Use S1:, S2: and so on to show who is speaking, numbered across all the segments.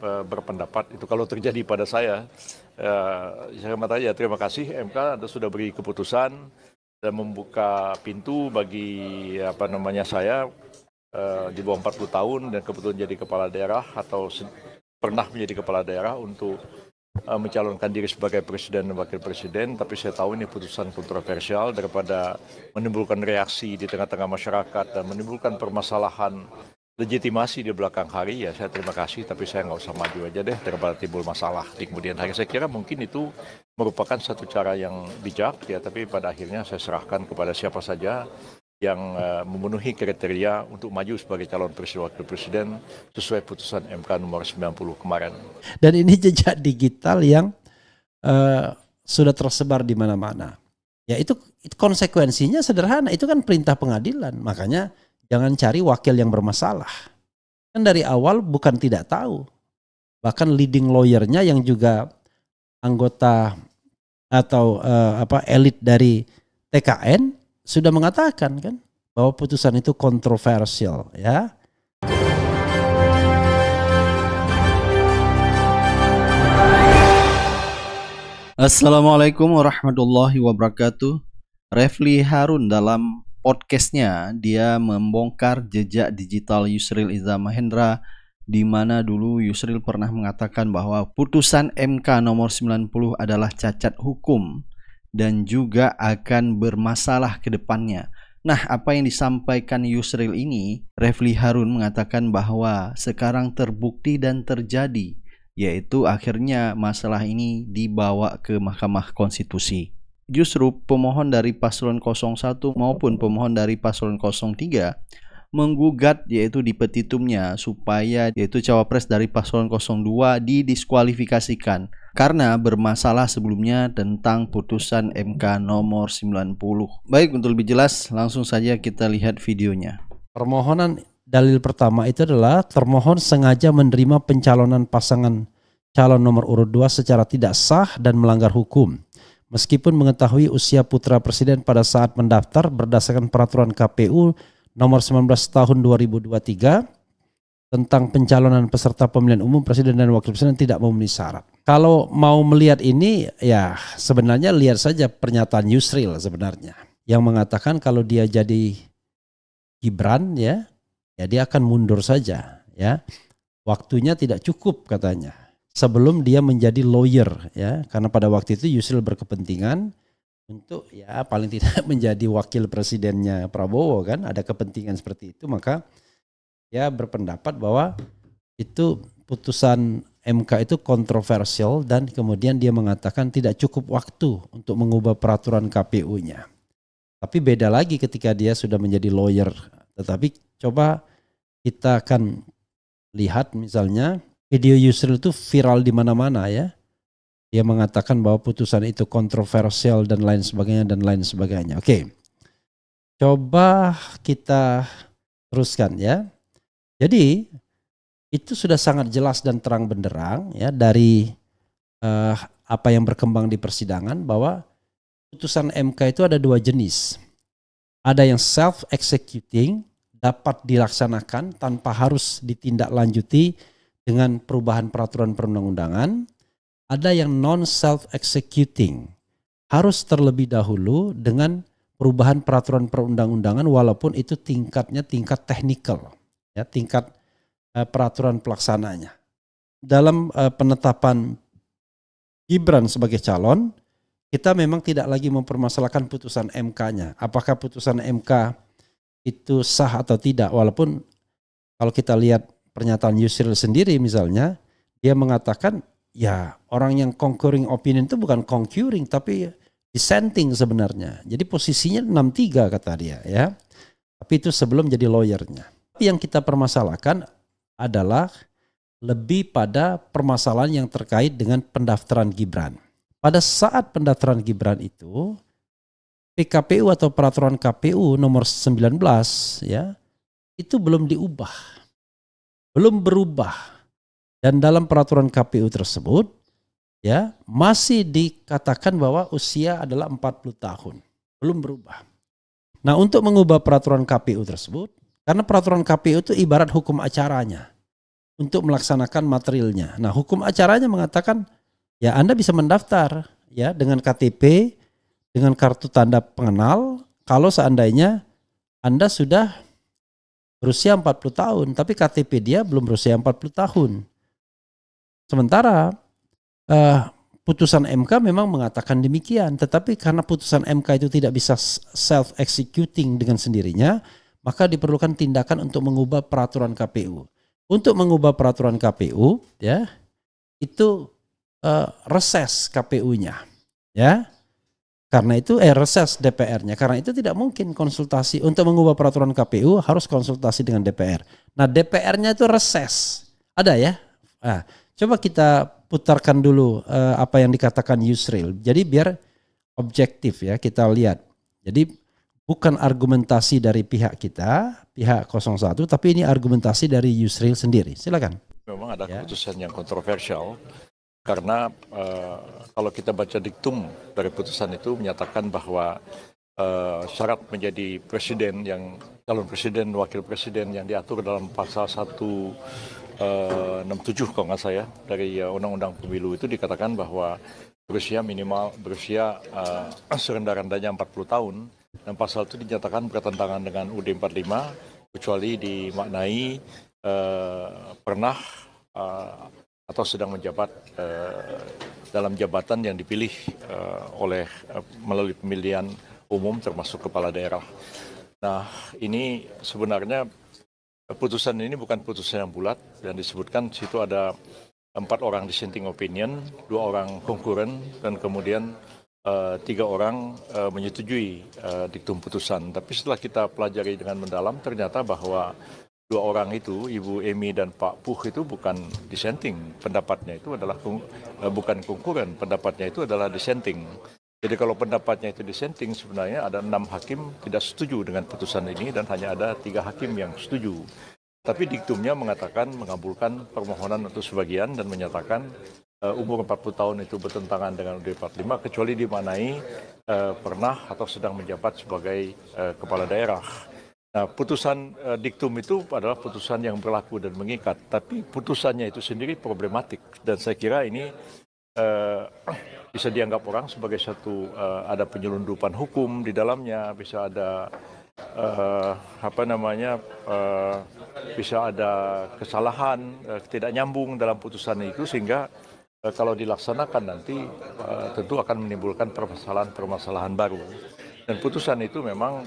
S1: berpendapat itu kalau terjadi pada saya. Saya aja terima kasih MK Anda sudah beri keputusan dan membuka pintu bagi saya di bawah 40 tahun dan kebetulan jadi kepala daerah atau pernah menjadi kepala daerah untuk mencalonkan diri sebagai presiden dan wakil presiden, tapi saya tahu ini putusan kontroversial daripada menimbulkan reaksi di tengah-tengah masyarakat dan menimbulkan permasalahan legitimasi di belakang hari. Ya saya terima kasih, tapi saya nggak usah maju aja deh daripada timbul masalah di kemudian hari. Saya kira mungkin itu merupakan satu cara yang bijak ya, tapi pada akhirnya saya serahkan kepada siapa saja yang memenuhi kriteria untuk maju sebagai calon presiden wakil presiden sesuai putusan MK nomor 90 kemarin.
S2: Dan ini jejak digital yang sudah tersebar di mana-mana. Ya itu konsekuensinya sederhana, itu kan perintah pengadilan. Makanya jangan cari wakil yang bermasalah. Kan dari awal bukan tidak tahu. Bahkan leading lawyer-nya yang juga anggota atau elit dari TKN sudah mengatakan kan bahwa putusan itu kontroversial ya.
S3: Assalamualaikum warahmatullahi wabarakatuh. Refli Harun dalam podcastnya dia membongkar jejak digital Yusril Iza Mahendra, di mana dulu Yusril pernah mengatakan bahwa putusan MK nomor 90 adalah cacat hukum dan juga akan bermasalah ke depannya. Nah, apa yang disampaikan Yusril ini, Refli Harun mengatakan bahwa sekarang terbukti dan terjadi, yaitu akhirnya masalah ini dibawa ke Mahkamah Konstitusi. Justru pemohon dari paslon 01 maupun pemohon dari paslon 03 menggugat yaitu di petitumnya supaya yaitu cawapres dari paslon 02 didiskualifikasikan karena bermasalah sebelumnya tentang putusan MK nomor 90. Baik, untuk lebih jelas langsung saja kita lihat videonya.
S2: Permohonan dalil pertama itu adalah termohon sengaja menerima pencalonan pasangan calon nomor urut 2 secara tidak sah dan melanggar hukum. Meskipun mengetahui usia putra presiden pada saat mendaftar berdasarkan peraturan KPU nomor 19 tahun 2023 tentang pencalonan peserta pemilihan umum presiden dan wakil presiden tidak memenuhi syarat. Kalau mau melihat ini ya sebenarnya lihat saja pernyataan Yusril sebenarnya yang mengatakan kalau dia jadi Gibran ya dia akan mundur saja ya. Waktunya tidak cukup katanya. Sebelum dia menjadi lawyer ya, karena pada waktu itu Yusril berkepentingan untuk ya paling tidak menjadi wakil presidennya Prabowo kan, ada kepentingan seperti itu, maka ya berpendapat bahwa itu putusan MK itu kontroversial dan kemudian dia mengatakan tidak cukup waktu untuk mengubah peraturan KPU-nya. Tapi beda lagi ketika dia sudah menjadi lawyer. Tetapi coba kita akan lihat misalnya video Yusril itu viral di mana-mana ya. Dia mengatakan bahwa putusan itu kontroversial dan lain sebagainya. Oke. Coba kita teruskan ya. Jadi itu sudah sangat jelas dan terang benderang ya dari apa yang berkembang di persidangan bahwa putusan MK itu ada dua jenis. Ada yang self-executing, dapat dilaksanakan tanpa harus ditindaklanjuti dengan perubahan peraturan perundang-undangan. Ada yang non-self-executing, harus terlebih dahulu dengan perubahan peraturan perundang-undangan walaupun itu tingkatnya tingkat teknikal, ya, tingkat peraturan pelaksananya. Dalam penetapan Gibran sebagai calon, kita memang tidak lagi mempermasalahkan putusan MK-nya. Apakah putusan MK itu sah atau tidak, walaupun kalau kita lihat pernyataan Yusril sendiri misalnya, dia mengatakan ya orang yang concurring opinion itu bukan concurring tapi dissenting sebenarnya. Jadi posisinya 6-3 kata dia ya. Tapi itu sebelum jadi lawyernya. Tapi yang kita permasalahkan adalah lebih pada permasalahan yang terkait dengan pendaftaran Gibran. Pada saat pendaftaran Gibran itu PKPU atau peraturan KPU nomor 19 ya itu belum diubah. Belum berubah. Dan dalam peraturan KPU tersebut ya masih dikatakan bahwa usia adalah 40 tahun. Belum berubah. Nah, untuk mengubah peraturan KPU tersebut, karena peraturan KPU itu ibarat hukum acaranya. untuk melaksanakan materialnya. Nah, hukum acaranya mengatakan ya Anda bisa mendaftar ya dengan KTP, dengan kartu tanda pengenal kalau seandainya Anda sudah berusia 40 tahun, tapi KTP dia belum berusia 40 tahun. Sementara putusan MK memang mengatakan demikian, tetapi karena putusan MK itu tidak bisa self-executing dengan sendirinya, maka diperlukan tindakan untuk mengubah peraturan KPU. Untuk mengubah peraturan KPU, ya itu reses KPU-nya, ya. Karena itu reses DPR-nya. Karena itu tidak mungkin konsultasi untuk mengubah peraturan KPU harus konsultasi dengan DPR. Nah, DPR-nya itu reses. Ada ya? Nah, coba kita putarkan dulu apa yang dikatakan Yusril. Jadi biar objektif ya kita lihat. Jadi bukan argumentasi dari pihak kita, pihak 01, tapi ini argumentasi dari Yusril sendiri. Silakan.
S1: Memang ada keputusan yang kontroversial karena kalau kita baca diktum dari putusan itu menyatakan bahwa syarat menjadi presiden yang calon presiden, wakil presiden yang diatur dalam pasal 167 kalau nggak saya dari Undang-Undang Pemilu itu dikatakan bahwa berusia serendah-rendahnya 40 tahun dan pasal itu dinyatakan bertentangan dengan UUD 45 kecuali dimaknai pernah atau sedang menjabat dalam jabatan yang dipilih melalui pemilihan umum termasuk kepala daerah. Nah, ini sebenarnya putusan ini bukan putusan yang bulat dan disebutkan situ ada 4 orang dissenting opinion, 2 orang konkuren dan kemudian 3 orang menyetujui diktum putusan. Tapi setelah kita pelajari dengan mendalam ternyata bahwa 2 orang itu, Ibu Emi dan Pak Puh itu bukan dissenting, pendapatnya itu adalah bukan konkuren, pendapatnya itu adalah dissenting. Jadi kalau pendapatnya itu dissenting sebenarnya ada 6 hakim tidak setuju dengan putusan ini dan hanya ada 3 hakim yang setuju. Tapi diktumnya mengatakan mengabulkan permohonan untuk sebagian dan menyatakan umur 40 tahun itu bertentangan dengan UUD 45 kecuali dimaknai pernah atau sedang menjabat sebagai kepala daerah. Nah, putusan diktum itu adalah putusan yang berlaku dan mengikat, tapi putusannya itu sendiri problematik dan saya kira ini bisa dianggap orang sebagai satu ada penyelundupan hukum di dalamnya, bisa ada bisa ada kesalahan, tidak nyambung dalam putusan itu sehingga kalau dilaksanakan nanti tentu akan menimbulkan permasalahan baru. Dan putusan itu memang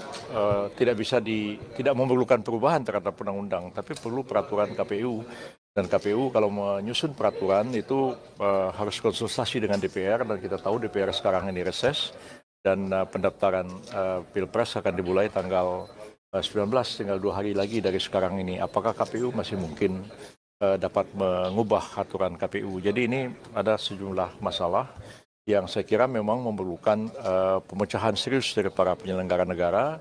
S1: tidak memerlukan perubahan terhadap undang-undang, tapi perlu peraturan KPU. Dan KPU kalau menyusun peraturan itu harus konsultasi dengan DPR dan kita tahu DPR sekarang ini reses dan pendaftaran Pilpres akan dimulai tanggal 19, tinggal 2 hari lagi dari sekarang ini. Apakah KPU masih mungkin dapat mengubah aturan KPU? Jadi ini ada sejumlah masalah yang saya kira memang memerlukan pemecahan serius dari para penyelenggara negara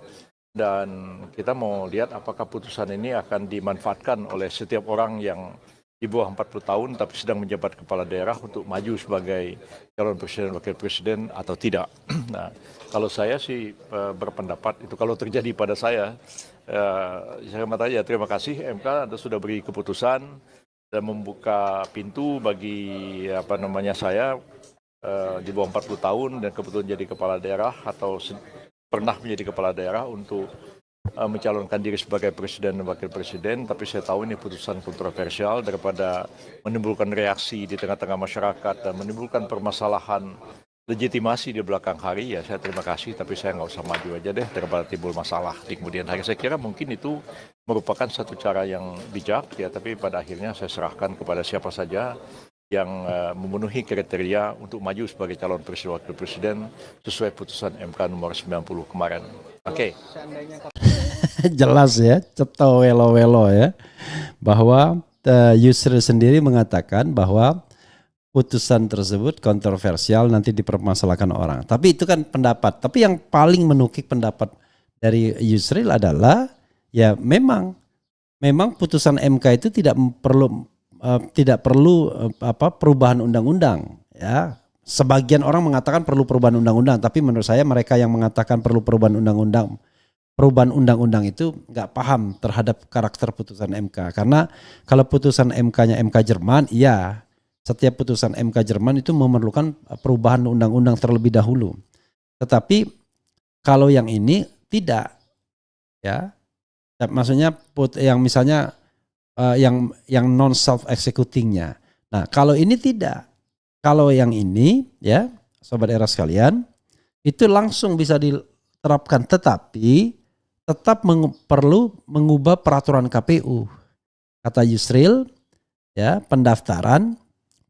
S1: dan kita mau lihat apakah putusan ini akan dimanfaatkan oleh setiap orang yang di bawah 40 tahun tapi sedang menjabat kepala daerah untuk maju sebagai calon presiden wakil presiden atau tidak. Nah, kalau saya sih berpendapat itu kalau terjadi pada saya ya terima kasih MK Anda sudah beri keputusan dan membuka pintu bagi saya di bawah 40 tahun dan kebetulan jadi kepala daerah atau pernah menjadi kepala daerah untuk mencalonkan diri sebagai presiden dan wakil presiden, tapi saya tahu ini putusan kontroversial daripada menimbulkan reaksi di tengah-tengah masyarakat dan menimbulkan permasalahan legitimasi di belakang hari, ya saya terima kasih, tapi saya nggak usah maju aja deh daripada timbul masalah di kemudian hari. Saya kira mungkin itu merupakan satu cara yang bijak, ya, tapi pada akhirnya saya serahkan kepada siapa saja yang memenuhi kriteria untuk maju sebagai calon presiden wakil presiden sesuai putusan MK nomor 90 kemarin. Oke.
S2: Jelas ya, ceto welo-welo ya, bahwa Yusril sendiri mengatakan bahwa putusan tersebut kontroversial nanti dipermasalahkan orang. Tapi itu kan pendapat. Tapi yang paling menukik pendapat dari Yusril adalah ya memang putusan MK itu tidak perlu perubahan undang-undang, ya. Sebagian orang mengatakan perlu perubahan undang-undang, tapi menurut saya mereka yang mengatakan perlu perubahan undang-undang perubahan undang-undang itu nggak paham terhadap karakter putusan MK. Karena kalau putusan MK-nya MK Jerman, iya, setiap putusan MK Jerman itu memerlukan perubahan undang-undang terlebih dahulu. Tetapi kalau yang ini tidak, ya, maksudnya yang misalnya yang non self executingnya. Nah, kalau ini tidak, kalau yang ini, ya, sobat era sekalian, itu langsung bisa diterapkan, tetapi tetap perlu mengubah peraturan KPU. Kata Yusril, ya, pendaftaran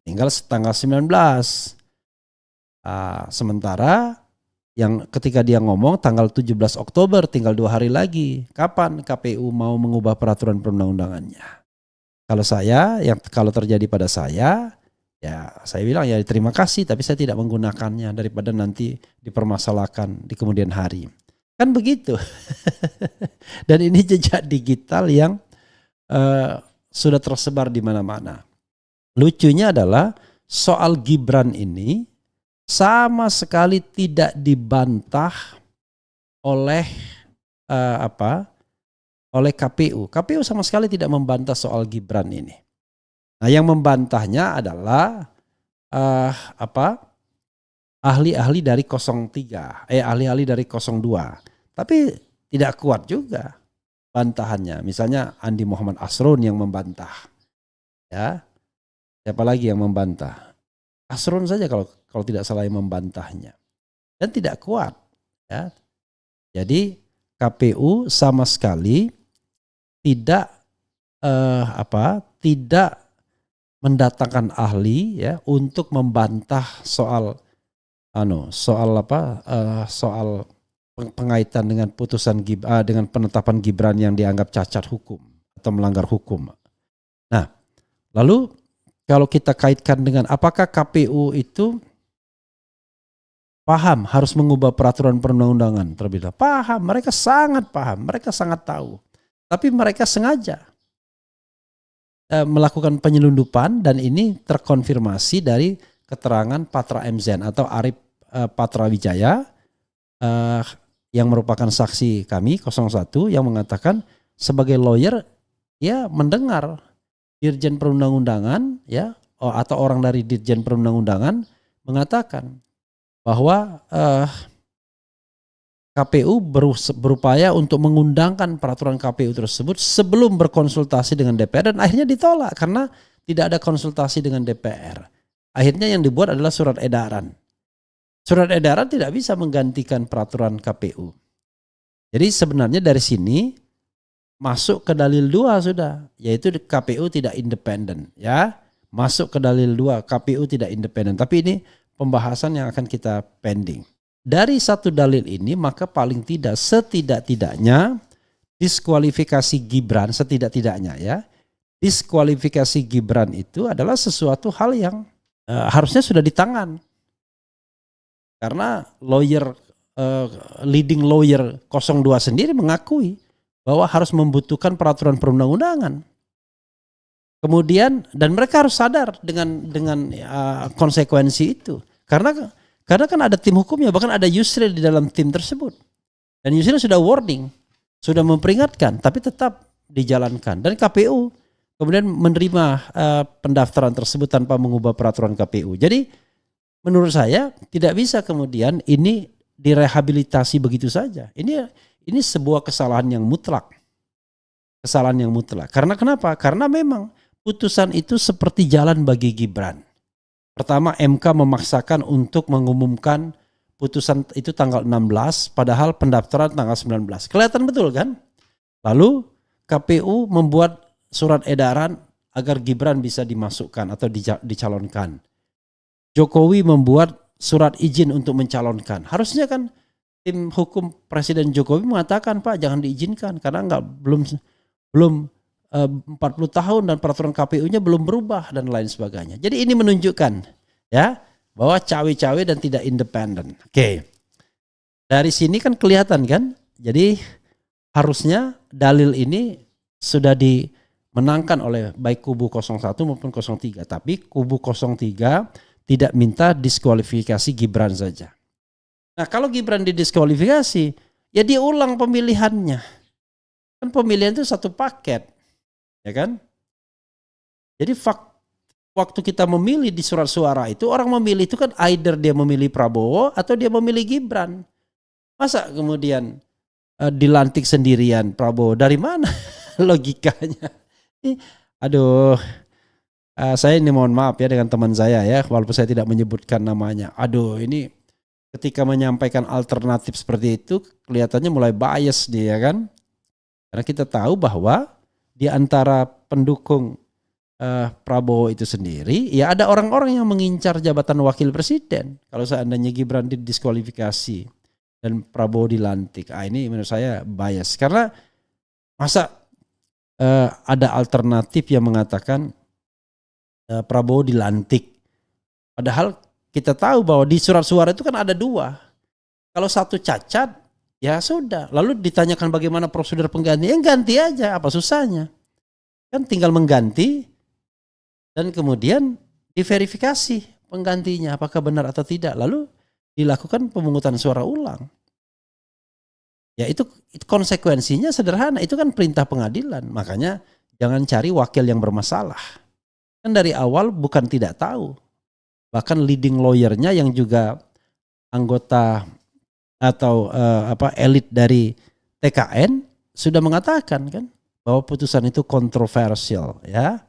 S2: tinggal tanggal 19. Sementara yang ketika dia ngomong tanggal 17 Oktober tinggal 2 hari lagi. Kapan KPU mau mengubah peraturan perundang-undangannya? Kalau terjadi pada saya, ya saya bilang ya terima kasih, tapi saya tidak menggunakannya daripada nanti dipermasalahkan di kemudian hari. Kan begitu. Dan ini jejak digital yang sudah tersebar di mana-mana. Lucunya adalah soal Gibran ini sama sekali tidak dibantah oleh oleh KPU. KPU sama sekali tidak membantah soal Gibran ini. Nah, yang membantahnya adalah ahli-ahli dari 03, ahli-ahli dari 02. Tapi tidak kuat juga bantahannya. Misalnya Andi Muhammad Asrun yang membantah. Ya. Siapa lagi yang membantah? Asrun saja kalau tidak salah yang membantahnya. Dan tidak kuat, ya. Jadi KPU sama sekali tidak tidak mendatangkan ahli, ya, untuk membantah soal pengaitan dengan putusan dengan penetapan Gibran yang dianggap cacat hukum atau melanggar hukum. Nah, lalu kalau kita kaitkan dengan apakah KPU itu paham harus mengubah peraturan perundang-undangan terlebih dahulu? Paham, mereka sangat paham, mereka sangat tahu. Tapi mereka sengaja melakukan penyelundupan, dan ini terkonfirmasi dari keterangan Patra MZen atau Arif Patra Wijaya yang merupakan saksi kami 01 yang mengatakan sebagai lawyer, ya, mendengar Dirjen Perundang-undangan, ya, atau orang dari Dirjen Perundang-undangan mengatakan bahwa KPU berupaya untuk mengundangkan peraturan KPU tersebut sebelum berkonsultasi dengan DPR, dan akhirnya ditolak karena tidak ada konsultasi dengan DPR. Akhirnya yang dibuat adalah surat edaran. Surat edaran tidak bisa menggantikan peraturan KPU. Jadi sebenarnya dari sini masuk ke dalil 2 sudah, yaitu KPU tidak independen, ya. Masuk ke dalil 2, KPU tidak independen. Tapi ini pembahasan yang akan kita pending. Dari satu dalil ini maka paling tidak setidak-tidaknya diskualifikasi Gibran, setidak-tidaknya, ya. Diskualifikasi Gibran itu adalah sesuatu hal yang harusnya sudah di tangan. Karena leading lawyer 02 sendiri mengakui bahwa harus membutuhkan peraturan perundang-undangan. Kemudian, dan mereka harus sadar dengan konsekuensi itu. Karena kan ada tim hukumnya, bahkan ada Yusril di dalam tim tersebut. Dan Yusril sudah warning, sudah memperingatkan, tapi tetap dijalankan. Dan KPU kemudian menerima pendaftaran tersebut tanpa mengubah peraturan KPU. Jadi menurut saya tidak bisa kemudian ini direhabilitasi begitu saja. Ini sebuah kesalahan yang mutlak. Kesalahan yang mutlak. Karena kenapa? Karena memang putusan itu seperti jalan bagi Gibran. Pertama, MK memaksakan untuk mengumumkan putusan itu tanggal 16, padahal pendaftaran tanggal 19. Kelihatan betul kan? Lalu KPU membuat surat edaran agar Gibran bisa dimasukkan atau dicalonkan. Jokowi membuat surat izin untuk mencalonkan. Harusnya kan tim hukum Presiden Jokowi mengatakan, Pak, jangan diizinkan karena belum 40 tahun dan peraturan KPU-nya belum berubah dan lain sebagainya. Jadi ini menunjukkan, ya, bahwa cawe-cawe dan tidak independen. Oke. Dari sini kan kelihatan kan? Jadi harusnya dalil ini sudah dimenangkan oleh baik kubu 01 maupun 03, tapi kubu 03 tidak minta diskualifikasi Gibran saja. Nah, kalau Gibran didiskualifikasi, ya diulang pemilihannya. Kan pemilihan itu satu paket, ya kan? Jadi waktu kita memilih di surat suara itu, orang memilih itu kan either dia memilih Prabowo atau dia memilih Gibran. Masa kemudian dilantik sendirian Prabowo? Dari mana logikanya? Aduh, saya ini mohon maaf ya dengan teman saya ya, walaupun saya tidak menyebutkan namanya. Aduh, ini ketika menyampaikan alternatif seperti itu kelihatannya mulai bias dia kan. Karena kita tahu bahwa di antara pendukung Prabowo itu sendiri, ya ada orang-orang yang mengincar jabatan wakil presiden. Kalau seandainya Gibran didiskualifikasi dan Prabowo dilantik, ini menurut saya bias. Karena masa ada alternatif yang mengatakan Prabowo dilantik. Padahal kita tahu bahwa di surat suara itu kan ada dua. Kalau satu cacat, ya sudah. Lalu ditanyakan bagaimana prosedur pengganti. Yang ganti aja, apa susahnya? Kan tinggal mengganti dan kemudian diverifikasi penggantinya apakah benar atau tidak. Lalu dilakukan pemungutan suara ulang. Ya itu konsekuensinya sederhana. Itu kan perintah pengadilan. Makanya jangan cari wakil yang bermasalah. Kan dari awal bukan tidak tahu. Bahkan leading lawyer-nya yang juga anggota atau elit dari TKN sudah mengatakan kan bahwa putusan itu kontroversial ya.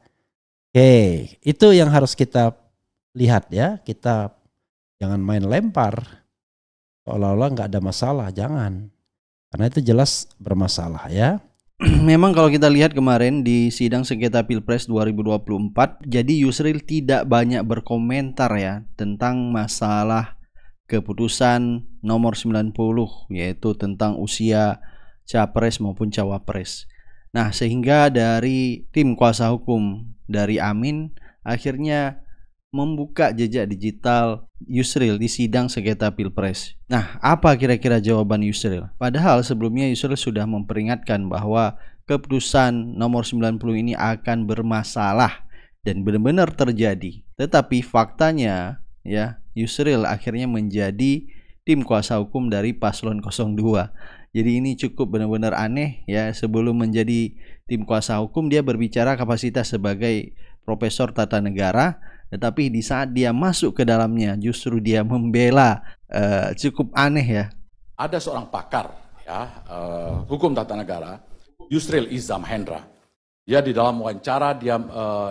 S2: Oke, itu yang harus kita lihat ya. Kita jangan main lempar seolah-olah nggak ada masalah, jangan. Karena itu jelas bermasalah ya.
S3: Memang kalau kita lihat kemarin di sidang sengketa Pilpres 2024, jadi Yusril tidak banyak berkomentar ya tentang masalah keputusan nomor 90, yaitu tentang usia capres maupun cawapres. Nah, sehingga dari tim kuasa hukum dari Amin akhirnya membuka jejak digital Yusril di sidang sengketa Pilpres. Nah, apa kira-kira jawaban Yusril? Padahal sebelumnya Yusril sudah memperingatkan bahwa keputusan nomor 90 ini akan bermasalah dan benar-benar terjadi. Tetapi faktanya ya, Yusril akhirnya menjadi tim kuasa hukum dari paslon 02. Jadi ini cukup benar-benar aneh ya. Sebelum menjadi tim kuasa hukum dia berbicara kapasitas sebagai profesor tata negara, tetapi di saat dia masuk ke dalamnya justru dia membela. Cukup aneh ya.
S4: Ada seorang pakar ya hukum tata negara, Yusril Izzah Mahendra. Dia di dalam wawancara dia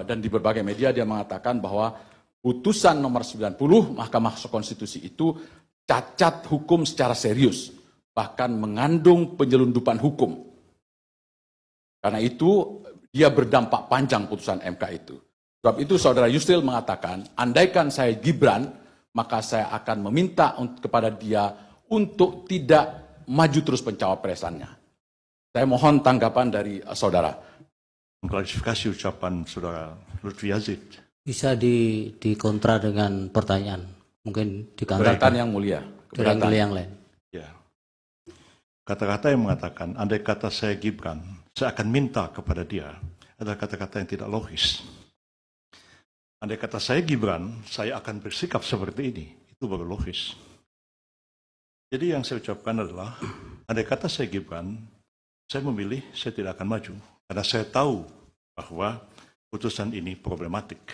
S4: dan di berbagai media dia mengatakan bahwa putusan nomor 90 Mahkamah Konstitusi itu cacat hukum secara serius, bahkan mengandung penyelundupan hukum. Karena itu dia berdampak panjang putusan MK itu. Sebab itu saudara Yusril mengatakan, andaikan saya Gibran, maka saya akan meminta kepada dia untuk tidak maju terus pencawapresannya. Saya mohon tanggapan dari saudara.
S1: Mengklarifikasi ucapan saudara Lutfi Yazid.
S5: Bisa dikontra dengan pertanyaan, mungkin di kantor
S4: Keberatan yang mulia.
S5: Keberatan yang lain.
S1: Ya. Kata-kata yang mengatakan, andai kata saya Gibran, saya akan minta kepada dia, adalah kata-kata yang tidak logis. Andai kata saya Gibran, saya akan bersikap seperti ini, itu baru logis. Jadi yang saya ucapkan adalah, andai kata saya Gibran, saya memilih, saya tidak akan maju. Karena saya tahu bahwa putusan ini problematik.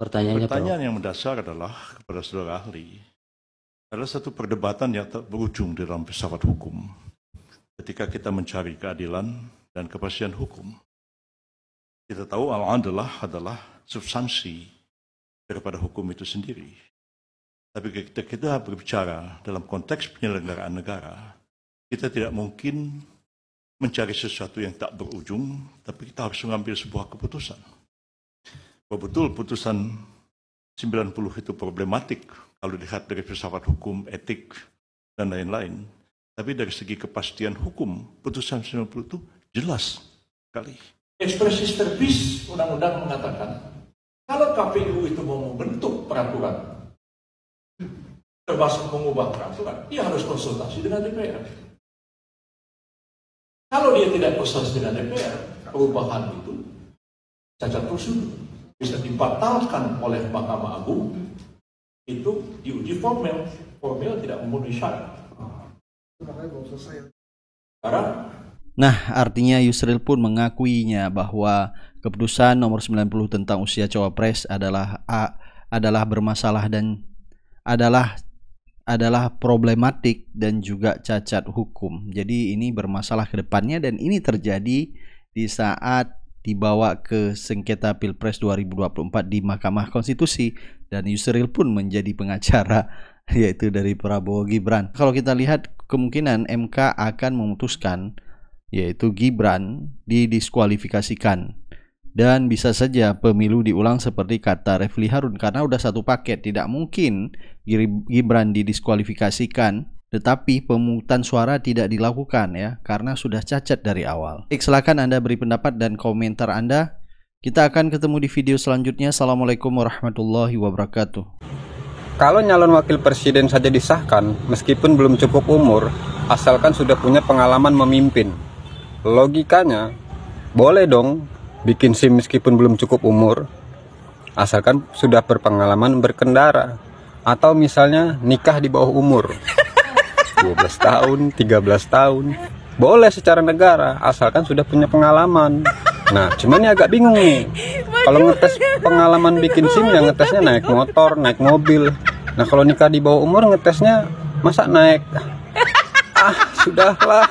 S1: Pertanyaan yang mendasar adalah kepada saudara ahli, adalah satu perdebatan yang tak berujung di dalam filsafat hukum. Ketika kita mencari keadilan dan kepastian hukum, kita tahu al-adlah adalah substansi daripada hukum itu sendiri. Tapi ketika kita berbicara dalam konteks penyelenggaraan negara, kita tidak mungkin mencari sesuatu yang tak berujung, tapi kita harus mengambil sebuah keputusan. Bahwa betul putusan 90 itu problematik kalau dilihat dari filsafat hukum, etik, dan lain-lain. Tapi dari segi kepastian hukum, putusan 90 itu jelas sekali.
S6: Ekspresis verbis undang-undang mengatakan, kalau KPU itu mau membentuk peraturan, termasuk mengubah peraturan, dia harus konsultasi dengan DPR. Kalau dia tidak konsultasi dengan DPR, perubahan itu cacat prosedur, bisa dibatalkan oleh Mahkamah Agung, itu diuji formil tidak memenuhi syarat.
S3: Nah, artinya Yusril pun mengakuinya bahwa keputusan nomor 90 tentang usia cawapres adalah bermasalah dan adalah problematik dan juga cacat hukum. Jadi ini bermasalah ke depannya, dan ini terjadi di saat dibawa ke sengketa Pilpres 2024 di Mahkamah Konstitusi, dan Yusril pun menjadi pengacara yaitu dari Prabowo Gibran. Kalau kita lihat kemungkinan MK akan memutuskan yaitu Gibran didiskualifikasikan, dan bisa saja pemilu diulang seperti kata Refli Harun, karena udah satu paket. Tidak mungkin Gibran didiskualifikasikan tetapi pemungutan suara tidak dilakukan ya, karena sudah cacat dari awal. Silakan Anda beri pendapat dan komentar Anda. Kita akan ketemu di video selanjutnya. Assalamualaikum warahmatullahi wabarakatuh.
S7: Kalau nyalon wakil presiden saja disahkan meskipun belum cukup umur, asalkan sudah punya pengalaman memimpin. Logikanya boleh dong bikin SIM meskipun belum cukup umur, asalkan sudah berpengalaman berkendara. Atau misalnya nikah di bawah umur 12 tahun, 13 tahun, boleh secara negara asalkan sudah punya pengalaman. Nah, cuman ya agak bingung nih. Kalau ngetes pengalaman bikin SIM ya ngetesnya naik motor, naik mobil. Nah, kalau nikah di bawah umur ngetesnya masa naik? Sudahlah.